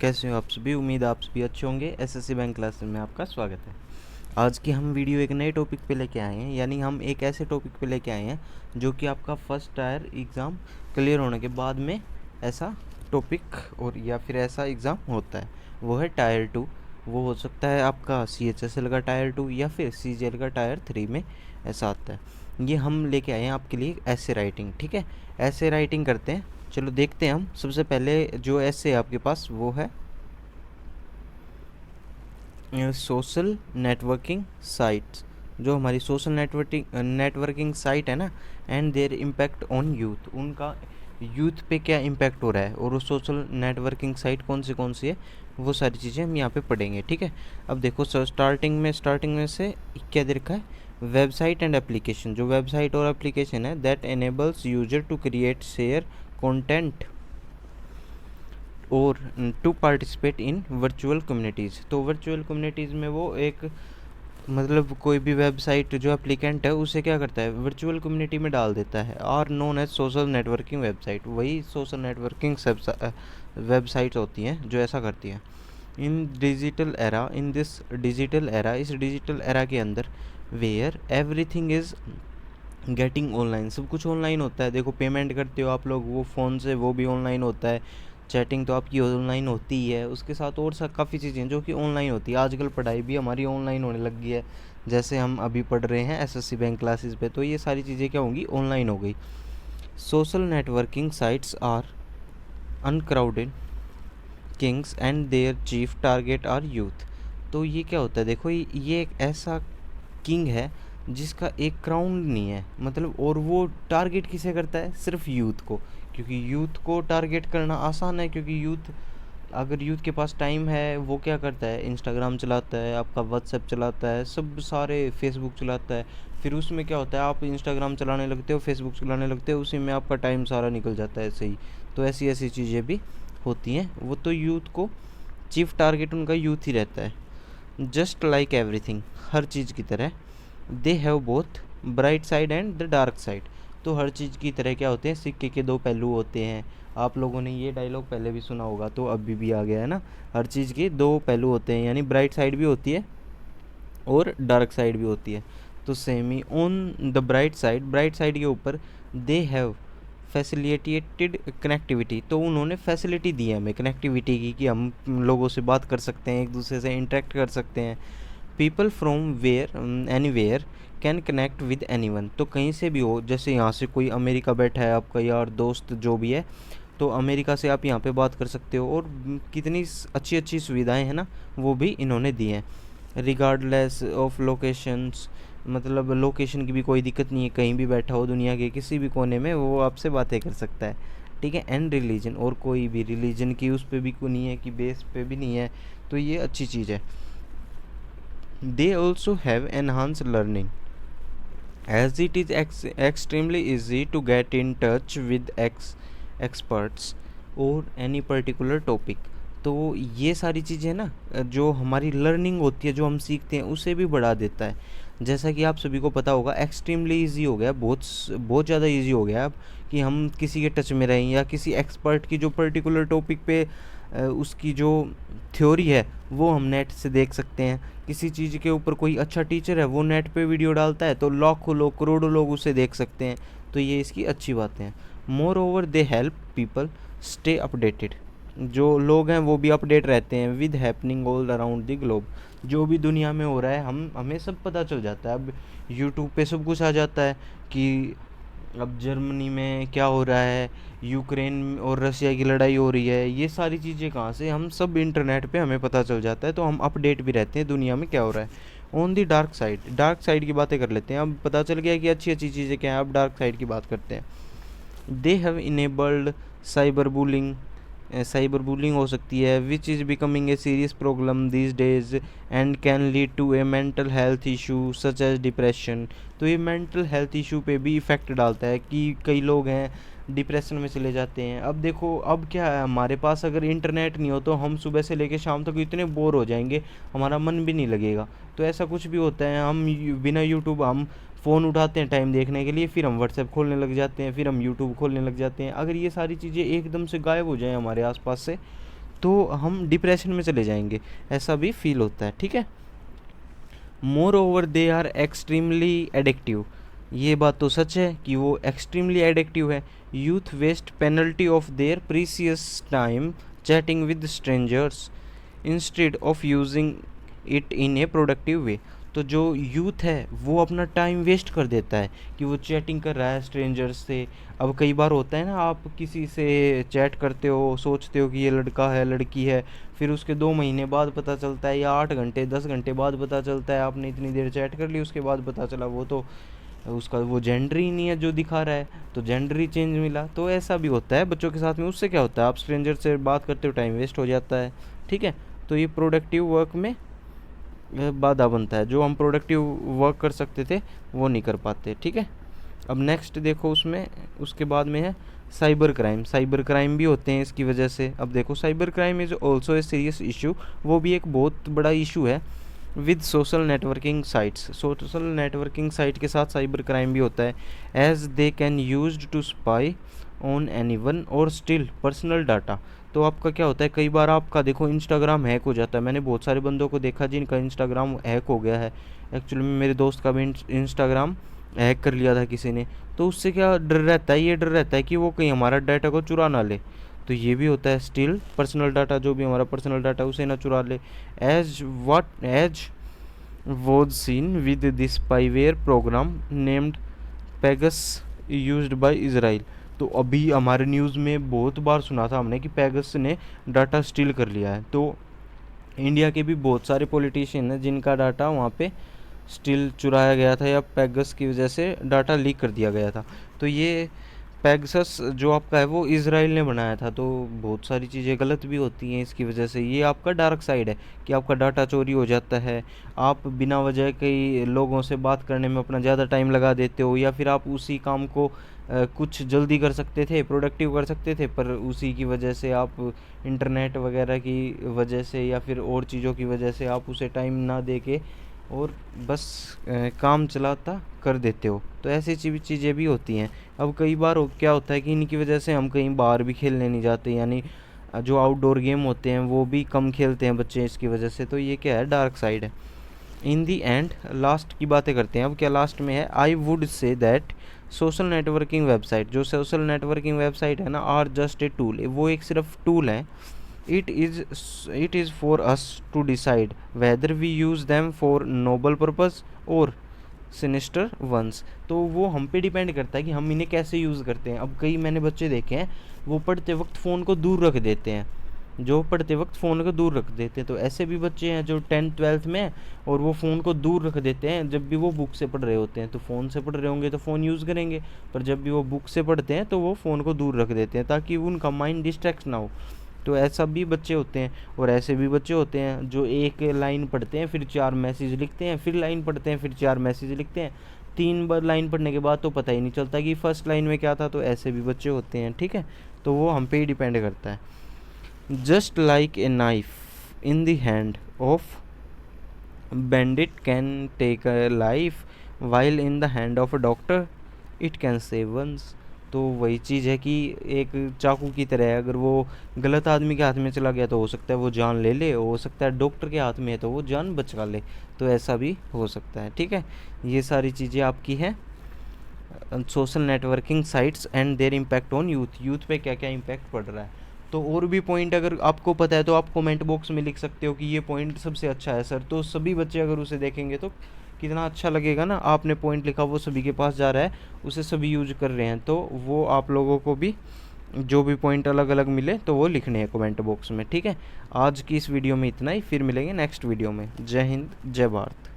कैसे हो आप सभी। उम्मीद है आप सभी अच्छे होंगे। एसएससी बैंक क्लासेस में आपका स्वागत है। आज की हम वीडियो एक नए टॉपिक पे लेके आए हैं, यानी हम एक ऐसे टॉपिक पे लेके आए हैं जो कि आपका फर्स्ट टायर एग्ज़ाम क्लियर होने के बाद में ऐसा टॉपिक और या फिर ऐसा एग्ज़ाम होता है, वो है टायर 2। वो हो सकता है आपका CHSL का टायर 2 या फिर CGL का टायर 3 में ऐसा आता है। ये हम लेके आए हैं आपके लिए ऐसे राइटिंग। ठीक है, ऐसे राइटिंग करते हैं। चलो देखते हैं। हम सबसे पहले जो ऐसे आपके पास वो है सोशल नेटवर्किंग साइट्स। जो हमारी सोशल नेटवर्किंग साइट है ना, and there impact on youth, उनका यूथ पे क्या इम्पैक्ट हो रहा है और वो सोशल नेटवर्किंग साइट कौन सी है, वो सारी चीज़ें हम यहाँ पे पढ़ेंगे। ठीक है, अब देखो स्टार्टिंग में से क्या दे रखा है, वेबसाइट एंड एप्लीकेशन। जो वेबसाइट और एप्लीकेशन है that enables user to create share content और to participate in virtual communities. तो वर्चुअल कम्युनिटीज़ में वो एक मतलब कोई भी वेबसाइट जो एप्लीकेंट है उसे क्या करता है, वर्चुअल कम्युनिटी में डाल देता है। Are known as social networking website. वही सोशल नेटवर्किंग वेबसाइट्स होती हैं जो ऐसा करती हैं। इन दिस डिजिटल एरा, इस डिजिटल एरा के अंदर, where everything is getting online, सब कुछ ऑनलाइन होता है। देखो पेमेंट करते हो आप लोग वो फ़ोन से, वो भी ऑनलाइन होता है। चैटिंग तो आपकी ऑनलाइन होती ही है, उसके साथ और सब काफ़ी चीज़ें जो कि ऑनलाइन होती है। आजकल पढ़ाई भी हमारी ऑनलाइन होने लग गई है। जैसे हम अभी पढ़ रहे हैं एसएससी बैंक क्लासेस पे, तो ये सारी चीज़ें क्या होंगी, ऑनलाइन हो गई। Social networking sites are uncrowded kings and their chief target are youth. तो ये क्या होता है, देखो ये एक ऐसा किंग है जिसका एक क्राउन नहीं है, मतलब, और वो टारगेट किसे करता है, सिर्फ यूथ को। क्योंकि यूथ को टारगेट करना आसान है, क्योंकि यूथ, अगर यूथ के पास टाइम है वो क्या करता है, इंस्टाग्राम चलाता है, आपका व्हाट्सएप चलाता है, सब सारे फेसबुक चलाता है। फिर उसमें क्या होता है, आप इंस्टाग्राम चलाने लगते हो, फेसबुक चलाने लगते हो, उसी में आपका टाइम सारा निकल जाता है ऐसे ही। तो ऐसी ऐसी चीज़ें भी होती हैं। वो तो यूथ को चीफ टारगेट उनका यूथ ही रहता है। जस्ट लाइक एवरीथिंग, हर चीज़ की तरह, they have both bright side and the dark side. तो हर चीज़ की तरह क्या होते हैं, सिक्के के दो पहलू होते हैं। आप लोगों ने ये डायलॉग पहले भी सुना होगा, तो अभी भी आ गया है ना। हर चीज़ के दो पहलू होते हैं, यानी ब्राइट साइड भी होती है और डार्क साइड भी होती है। तो same he on the bright side के ऊपर, दे हैव फैसिलिटेटेड कनेक्टिविटी। तो उन्होंने फैसिलिटी दी है हमें कनेक्टिविटी की, कि हम लोगों से बात कर सकते हैं, एक दूसरे से इंटरेक्ट कर सकते हैं। People from where anywhere can connect with anyone. तो कहीं से भी हो, जैसे यहाँ से कोई अमेरिका बैठा है आपका यार दोस्त जो भी है, तो अमेरिका से आप यहाँ पे बात कर सकते हो। और कितनी अच्छी अच्छी सुविधाएं हैं ना, वो भी इन्होंने दी हैं। रिगार्डलेस ऑफ लोकेशंस, मतलब लोकेशन की भी कोई दिक्कत नहीं है, कहीं भी बैठा हो दुनिया के किसी भी कोने में वो आपसे बातें कर सकता है। ठीक है, एंड रिलीजन, और कोई भी रिलीजन की उस पर भी कोई नहीं है, कि बेस पे भी नहीं है। तो ये अच्छी चीज़ है। They also have enhanced learning, as it is extremely easy to get in touch with experts or any particular topic। तो ये सारी चीज़ें ना, जो हमारी लर्निंग होती है, जो हम सीखते हैं, उसे भी बढ़ा देता है। जैसा कि आप सभी को पता होगा, एक्सट्रीमली इजी हो गया, बहुत बहुत ज़्यादा इजी हो गया अब, कि हम किसी के टच में रहें या किसी एक्सपर्ट की जो पर्टिकुलर टॉपिक पे उसकी जो थ्योरी है वो हम नेट से देख सकते हैं। किसी चीज़ के ऊपर कोई अच्छा टीचर है, वो नेट पे वीडियो डालता है, तो लाखों लोग, करोड़ों लोग उसे देख सकते हैं। तो ये इसकी अच्छी बातें हैं। More over they help people stay updated. जो लोग हैं वो भी अपडेट रहते हैं with happening all around the globe. जो भी दुनिया में हो रहा है हमें सब पता चल जाता है। अब यूट्यूब पे सब कुछ आ जाता है कि अब जर्मनी में क्या हो रहा है, यूक्रेन और रशिया की लड़ाई हो रही है। ये सारी चीज़ें कहाँ से, हम सब इंटरनेट पे हमें पता चल जाता है, तो हम अपडेट भी रहते हैं दुनिया में क्या हो रहा है। ऑन दी डार्क साइड की बातें कर लेते हैं। अब पता चल गया कि अच्छी अच्छी चीज़ें क्या हैं, अब डार्क साइड की बात करते हैं। They have enabled cyber bullying. Cyber bullying हो सकती है, which is becoming a serious problem these days and can lead to a mental health issue such as depression. तो ये मेंटल हेल्थ इशू पे भी इफ़ेक्ट डालता है, कि कई लोग हैं डिप्रेशन में चले जाते हैं। अब देखो, अब क्या है, हमारे पास अगर इंटरनेट नहीं हो तो हम सुबह से लेकर शाम तक इतने बोर हो जाएंगे, हमारा मन भी नहीं लगेगा। तो ऐसा कुछ भी होता है, हम बिना यूट्यूब, हम फ़ोन उठाते हैं टाइम देखने के लिए, फिर हम व्हाट्सएप खोलने लग जाते हैं, फिर हम यूट्यूब खोलने लग जाते हैं। अगर ये सारी चीज़ें एकदम से गायब हो जाएं हमारे आसपास से, तो हम डिप्रेशन में चले जाएंगे, ऐसा भी फील होता है, ठीक है। Moreover they are extremely addictive, ये बात तो सच है कि वो एक्सट्रीमली एडिक्टिव है। Youth waste penalty of their precious time chatting with strangers instead of using it in a productive way. तो जो यूथ है वो अपना टाइम वेस्ट कर देता है कि वो चैटिंग कर रहा है स्ट्रेंजर्स से। अब कई बार होता है ना, आप किसी से चैट करते हो, सोचते हो कि ये लड़का है लड़की है, फिर उसके 2 महीने बाद पता चलता है, या 8 घंटे 10 घंटे बाद पता चलता है, आपने इतनी देर चैट कर ली, उसके बाद पता चला वो तो उसका वो जेंडर ही नहीं है जो दिखा रहा है, तो जेंडर ही चेंज मिला। तो ऐसा भी होता है बच्चों के साथ में। उससे क्या होता है, आप स्ट्रेंजर से बात करते हो, टाइम वेस्ट हो जाता है, ठीक है। तो ये प्रोडक्टिव वर्क में बाधा बनता है, जो हम प्रोडक्टिव वर्क कर सकते थे वो नहीं कर पाते, ठीक है। अब नेक्स्ट देखो, उसमें उसके बाद में है साइबर क्राइम। साइबर क्राइम भी होते हैं इसकी वजह से। अब देखो, cyber crime is also a serious issue, वो भी एक बहुत बड़ा इशू है। With social networking sites, social networking site के साथ साइबर क्राइम भी होता है। As they can use to spy on anyone और स्टिल पर्सनल डाटा। तो आपका क्या होता है, कई बार आपका देखो इंस्टाग्राम हैक हो जाता है। मैंने बहुत सारे बंदों को देखा जिनका इंस्टाग्राम हैक हो गया है। एक्चुअली में मेरे दोस्त का भी इंस्टाग्राम हैक कर लिया था किसी ने। तो उससे क्या डर रहता है, ये डर रहता है कि वो कहीं हमारा डाटा को चुरा ना ले। तो ये भी होता है, स्टिल पर्सनल डाटा, जो भी हमारा पर्सनल डाटा उसे ना चुरा ले। As was seen with this spyware program named Pegasus used by Israel. तो अभी हमारे न्यूज़ में बहुत बार सुना था हमने कि पेगस ने डाटा स्टील कर लिया है। तो इंडिया के भी बहुत सारे पॉलिटिशियन हैं जिनका डाटा वहाँ पे स्टील चुराया गया था, या पेगस की वजह से डाटा लीक कर दिया गया था। तो ये पेगसस जो आपका है वो इजराइल ने बनाया था। तो बहुत सारी चीज़ें गलत भी होती हैं इसकी वजह से। ये आपका डार्क साइड है कि आपका डाटा चोरी हो जाता है, आप बिना वजह कई लोगों से बात करने में अपना ज़्यादा टाइम लगा देते हो, या फिर आप उसी काम को कुछ जल्दी कर सकते थे, प्रोडक्टिव कर सकते थे, पर उसी की वजह से आप इंटरनेट वगैरह की वजह से या फिर और चीज़ों की वजह से आप उसे टाइम ना दे के और बस काम चलाता कर देते हो। तो ऐसी चीज़ें भी होती हैं। अब कई बार क्या होता है कि इनकी वजह से हम कहीं बाहर भी खेलने नहीं जाते, यानी जो आउटडोर गेम होते हैं वो भी कम खेलते हैं बच्चे इसकी वजह से। तो ये क्या है, डार्क साइड है। इन दी एंड लास्ट की बातें करते हैं। अब क्या लास्ट में है, I would say that social networking website, जो सोशल नेटवर्किंग वेबसाइट है ना, आर जस्ट ए टूल, वो एक सिर्फ टूल है। It is for us to decide whether we use them for noble purpose और सिनिस्टर वंस। तो वो हम पे डिपेंड करता है कि हम इन्हें कैसे यूज़ करते हैं। अब कई मैंने बच्चे देखे हैं वो पढ़ते वक्त फ़ोन को दूर रख देते हैं, जो पढ़ते वक्त फ़ोन को दूर रख देते हैं। तो ऐसे भी बच्चे हैं जो 10th-12th में और वो फ़ोन को दूर रख देते हैं जब भी वो बुक से पढ़ रहे होते हैं। तो फ़ोन से पढ़ रहे होंगे तो फ़ोन यूज़ करेंगे, पर जब भी वो बुक से पढ़ते हैं तो वो फ़ोन को दूर रख देते हैं ताकि उनका माइंड डिस्ट्रैक्ट ना हो। तो ऐसा भी बच्चे होते हैं। और ऐसे भी बच्चे होते हैं जो एक लाइन पढ़ते हैं फिर 4 मैसेज लिखते हैं, फिर लाइन पढ़ते हैं फिर 4 मैसेज लिखते हैं। 3 बार लाइन पढ़ने के बाद तो पता ही नहीं चलता कि फर्स्ट लाइन में क्या था। तो ऐसे भी बच्चे होते हैं, ठीक है। तो वो हम पे ही डिपेंड करता है। Just like a knife in the hand of bandit can take a life while in the hand of a doctor it can save one's। तो वही चीज़ है कि एक चाकू की तरह है, अगर वो गलत आदमी के हाथ में चला गया तो हो सकता है वो जान ले ले, हो सकता है डॉक्टर के हाथ में है तो वो जान बचा ले। तो ऐसा भी हो सकता है, ठीक है। ये सारी चीज़ें आपकी हैं social networking sites and there impact on youth पे क्या क्या इम्पैक्ट पड़ रहा है। तो और भी पॉइंट अगर आपको पता है तो आप कमेंट बॉक्स में लिख सकते हो कि ये पॉइंट सबसे अच्छा है सर। तो सभी बच्चे अगर उसे देखेंगे तो कितना अच्छा लगेगा ना, आपने पॉइंट लिखा वो सभी के पास जा रहा है, उसे सभी यूज कर रहे हैं। तो वो आप लोगों को भी जो भी पॉइंट अलग अलग मिले तो वो लिखने हैं कमेंट बॉक्स में, ठीक है। आज की इस वीडियो में इतना ही, फिर मिलेंगे नेक्स्ट वीडियो में। जय हिंद, जय भारत।